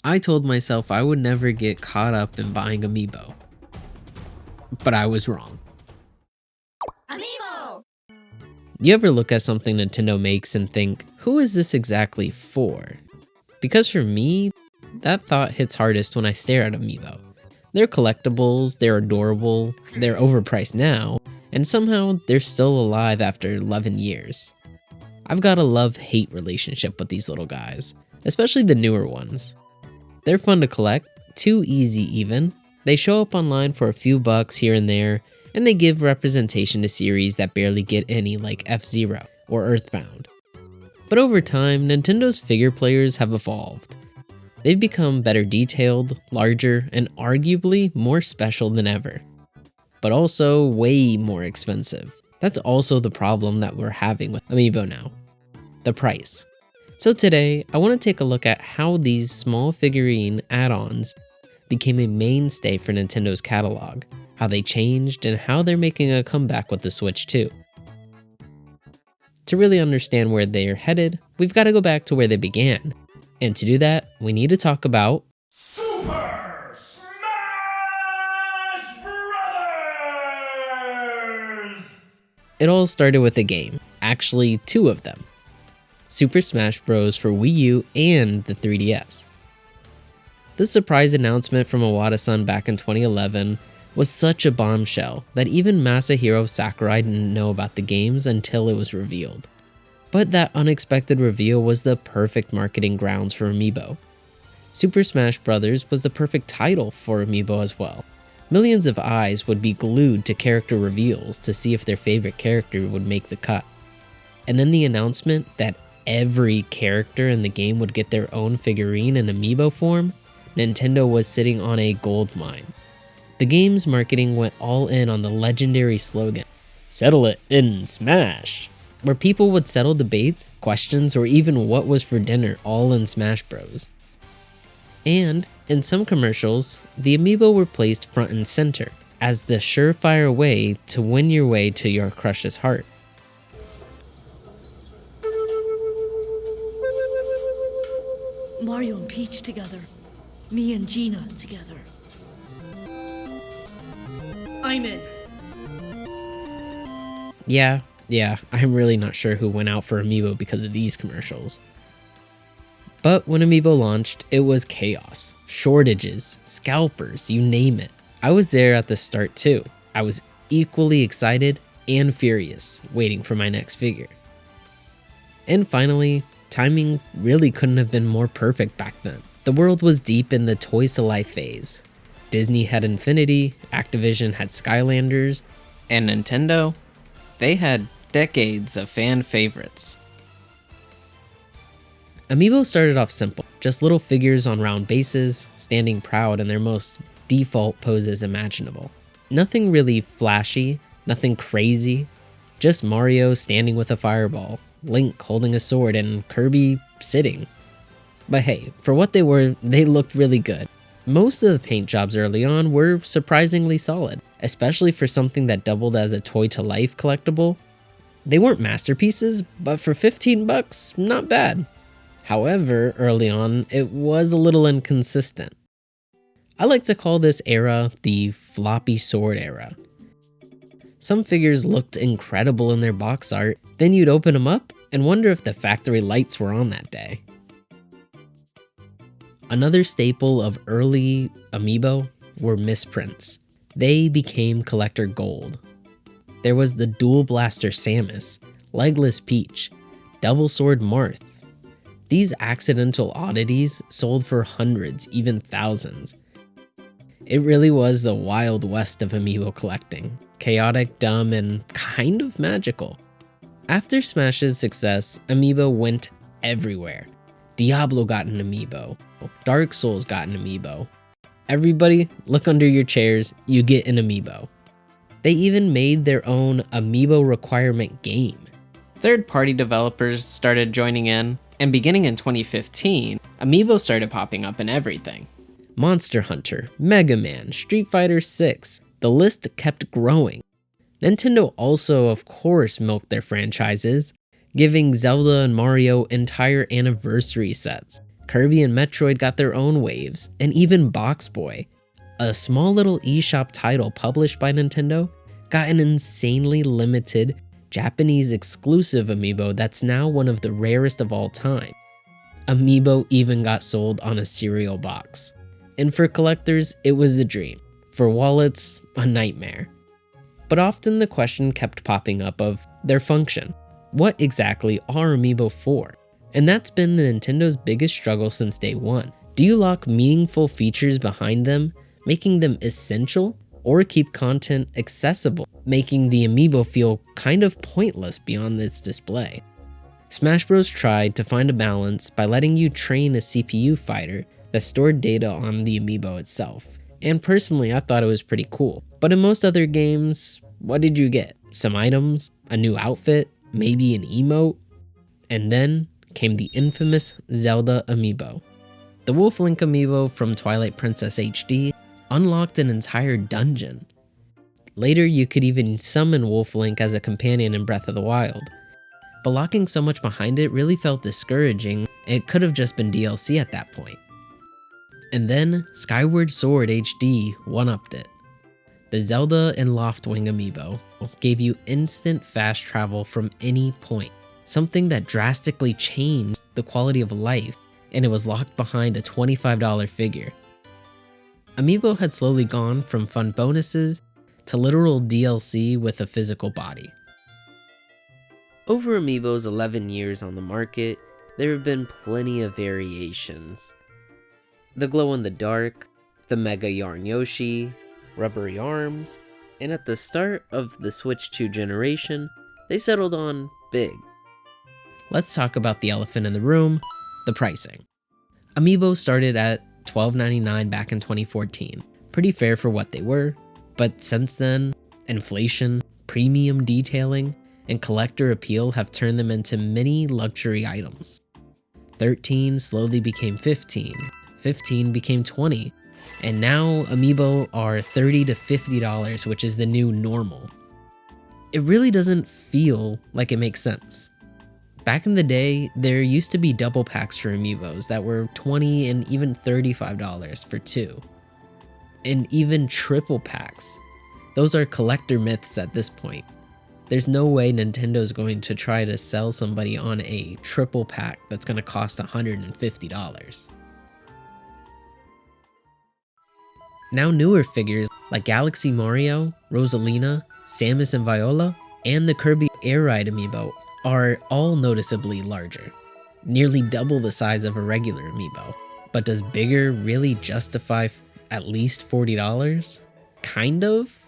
I told myself I would never get caught up in buying Amiibo. But I was wrong. Amiibo! You ever look at something Nintendo makes and think, who is this exactly for? Because for me, that thought hits hardest when I stare at Amiibo. They're collectibles, they're adorable, they're overpriced now, and somehow they're still alive after 11 years. I've got a love-hate relationship with these little guys, especially the newer ones. They're fun to collect, too easy even. They show up online for a few bucks here and there, and they give representation to series that barely get any like F-Zero or Earthbound. But over time, Nintendo's figure players have evolved. They've become better detailed, larger, and arguably more special than ever. But also way more expensive. That's also the problem that we're having with Amiibo now. The price. So today, I want to take a look at how these small figurine add-ons became a mainstay for Nintendo's catalog, how they changed, and how they're making a comeback with the Switch too. To really understand where they're headed, we've got to go back to where they began. And to do that, we need to talk about Super Smash Brothers! It all started with a game, actually two of them. Super Smash Bros. For Wii U and the 3DS. This surprise announcement from Iwata-san back in 2011 was such a bombshell that even Masahiro Sakurai didn't know about the games until it was revealed. But that unexpected reveal was the perfect marketing grounds for Amiibo. Super Smash Bros. Was the perfect title for Amiibo as well. Millions of eyes would be glued to character reveals to see if their favorite character would make the cut. And then the announcement that every character in the game would get their own figurine in Amiibo form, Nintendo was sitting on a gold mine. The game's marketing went all in on the legendary slogan, "Settle it in Smash," where people would settle debates, questions, or even what was for dinner all in Smash Bros. And in some commercials, the Amiibo were placed front and center as the surefire way to win your way to your crush's heart. Mario and Peach together. Me and Gina together. I'm in. Yeah, I'm really not sure who went out for Amiibo because of these commercials. But when Amiibo launched, it was chaos, shortages, scalpers, you name it. I was there at the start too. I was equally excited and furious, waiting for my next figure. And finally, timing really couldn't have been more perfect back then. The world was deep in the Toys to Life phase. Disney had Infinity, Activision had Skylanders, and Nintendo, they had decades of fan favorites. Amiibo started off simple, just little figures on round bases, standing proud in their most default poses imaginable. Nothing really flashy, nothing crazy, just Mario standing with a fireball, Link holding a sword, and Kirby sitting. But hey, for what they were, they looked really good. Most of the paint jobs early on were surprisingly solid, especially for something that doubled as a toy-to-life collectible. They weren't masterpieces, but for 15 bucks, not bad. However, early on, it was a little inconsistent. I like to call this era the floppy sword era. Some figures looked incredible in their box art, then you'd open them up and wonder if the factory lights were on that day. Another staple of early Amiibo were misprints. They became collector gold. There was the Dual Blaster Samus, Legless Peach, Double Sword Marth. These accidental oddities sold for hundreds, even thousands. It really was the Wild West of Amiibo collecting. Chaotic, dumb, and kind of magical. After Smash's success, Amiibo went everywhere. Diablo got an Amiibo. Dark Souls got an Amiibo. Everybody, look under your chairs, you get an Amiibo. They even made their own Amiibo requirement game. Third-party developers started joining in, and beginning in 2015, Amiibo started popping up in everything. Monster Hunter, Mega Man, Street Fighter 6, the list kept growing. Nintendo also, of course, milked their franchises, giving Zelda and Mario entire anniversary sets, Kirby and Metroid got their own waves, and even Box Boy, a small little eShop title published by Nintendo, got an insanely limited Japanese exclusive amiibo that's now one of the rarest of all time. Amiibo even got sold on a cereal box. And for collectors, it was a dream. For wallets, a nightmare. But often the question kept popping up of their function. What exactly are amiibo for? And that's been the Nintendo's biggest struggle since day one. Do you lock meaningful features behind them, making them essential, or keep content accessible, making the amiibo feel kind of pointless beyond its display? Smash Bros. Tried to find a balance by letting you train a CPU fighter that stored data on the amiibo itself. And personally, I thought it was pretty cool. But in most other games, what did you get? Some items, a new outfit, maybe an emote? And then came the infamous Zelda amiibo. The Wolf Link amiibo from Twilight Princess HD unlocked an entire dungeon. Later, you could even summon Wolf Link as a companion in Breath of the Wild. But locking so much behind it really felt discouraging, and it could have just been DLC at that point. And then, Skyward Sword HD one-upped it. The Zelda and Loftwing amiibo gave you instant fast travel from any point, something that drastically changed the quality of life, and it was locked behind a $25 figure. Amiibo had slowly gone from fun bonuses to literal DLC with a physical body. Over Amiibo's 11 years on the market, there have been plenty of variations. The glow-in-the-dark, the Mega Yarn Yoshi, rubbery arms, and at the start of the Switch 2 generation, they settled on big. Let's talk about the elephant in the room, the pricing. Amiibo started at $12.99 back in 2014, pretty fair for what they were, but since then, inflation, premium detailing, and collector appeal have turned them into mini luxury items. 13 slowly became 15, 15 became 20, and now Amiibo are $30 to $50, which is the new normal. It really doesn't feel like it makes sense. Back in the day, there used to be double packs for Amiibos that were $20 and even $35 for two. And even triple packs. Those are collector myths at this point. There's no way Nintendo's going to try to sell somebody on a triple pack that's going to cost $150. Now newer figures like Galaxy Mario, Rosalina, Samus and Viola, and the Kirby Air Ride amiibo are all noticeably larger, nearly double the size of a regular amiibo. But does bigger really justify at least $40? Kind of.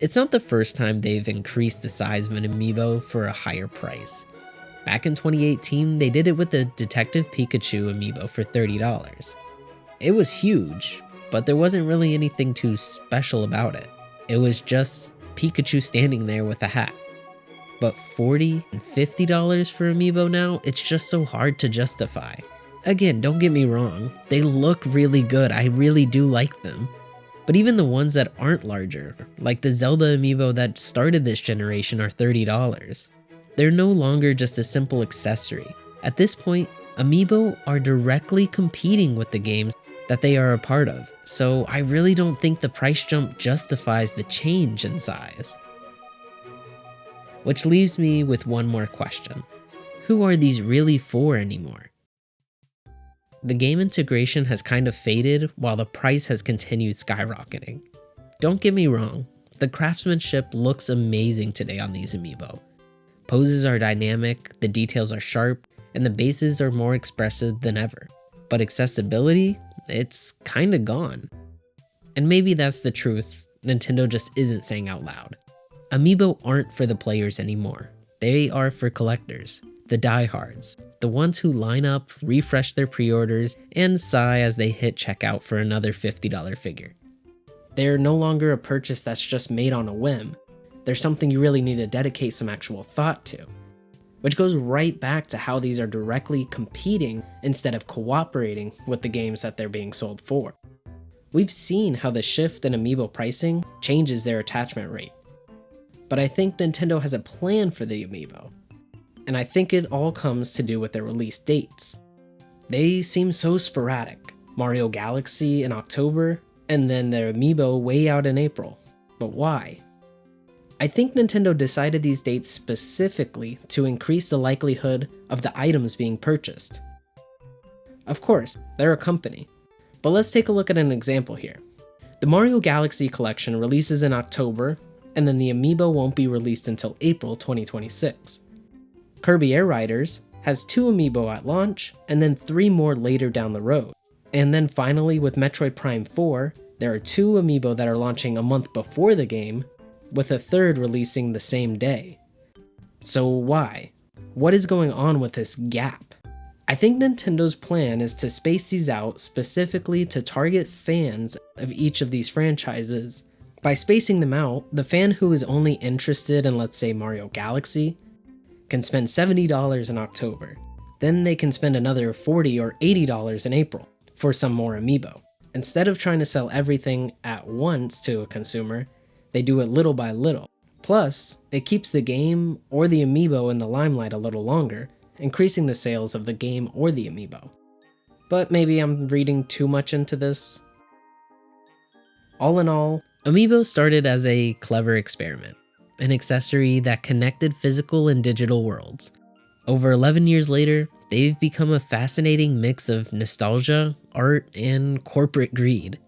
It's not the first time they've increased the size of an amiibo for a higher price. Back in 2018, they did it with the Detective Pikachu amiibo for $30. It was huge, but there wasn't really anything too special about it. It was just Pikachu standing there with a hat. But $40 and $50 for amiibo now, it's just so hard to justify. Again, don't get me wrong, they look really good, I really do like them. But even the ones that aren't larger, like the Zelda amiibo that started this generation, are $30. They're no longer just a simple accessory. At this point, amiibo are directly competing with the games that they are a part of, so I really don't think the price jump justifies the change in size. Which leaves me with one more question. Who are these really for anymore? The game integration has kind of faded while the price has continued skyrocketing. Don't get me wrong, the craftsmanship looks amazing today on these amiibo. Poses are dynamic, the details are sharp, and the bases are more expressive than ever. But accessibility, it's kinda gone. And maybe that's the truth Nintendo just isn't saying out loud. Amiibo aren't for the players anymore. They are for collectors, the diehards, the ones who line up, refresh their pre-orders, and sigh as they hit checkout for another $50 figure. They're no longer a purchase that's just made on a whim. They're something you really need to dedicate some actual thought to. Which goes right back to how these are directly competing instead of cooperating with the games that they're being sold for. We've seen how the shift in amiibo pricing changes their attachment rate. But I think Nintendo has a plan for the amiibo. And I think it all comes to do with their release dates. They seem so sporadic. Mario Galaxy in October, and then their Amiibo way out in April. But why? I think Nintendo decided these dates specifically to increase the likelihood of the items being purchased. Of course, they're a company, but let's take a look at an example here. The Mario Galaxy collection releases in October, and then the Amiibo won't be released until April 2026. Kirby Air Riders has 2 Amiibo at launch, and then 3 more later down the road. And then finally with Metroid Prime 4, there are 2 Amiibo that are launching a month before the game, with a 3rd releasing the same day. So why? What is going on with this gap? I think Nintendo's plan is to space these out specifically to target fans of each of these franchises. By spacing them out, the fan who is only interested in, let's say, Mario Galaxy can spend $70 in October. Then they can spend another $40 or $80 in April for some more Amiibo. Instead of trying to sell everything at once to a consumer, they do it little by little. Plus, it keeps the game or the Amiibo in the limelight a little longer, increasing the sales of the game or the Amiibo. But maybe I'm reading too much into this. All in all, Amiibo started as a clever experiment, an accessory that connected physical and digital worlds. Over 11 years later, they've become a fascinating mix of nostalgia, art, and corporate greed.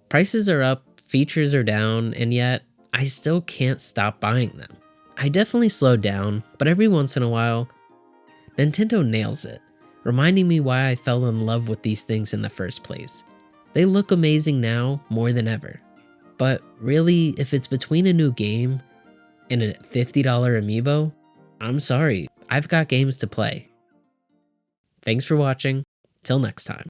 Prices are up, features are down, and yet I still can't stop buying them. I definitely slowed down, but every once in a while, Nintendo nails it, reminding me why I fell in love with these things in the first place. They look amazing now more than ever. But really, if it's between a new game and a $50 Amiibo, I'm sorry, I've got games to play. Thanks for watching. Till next time.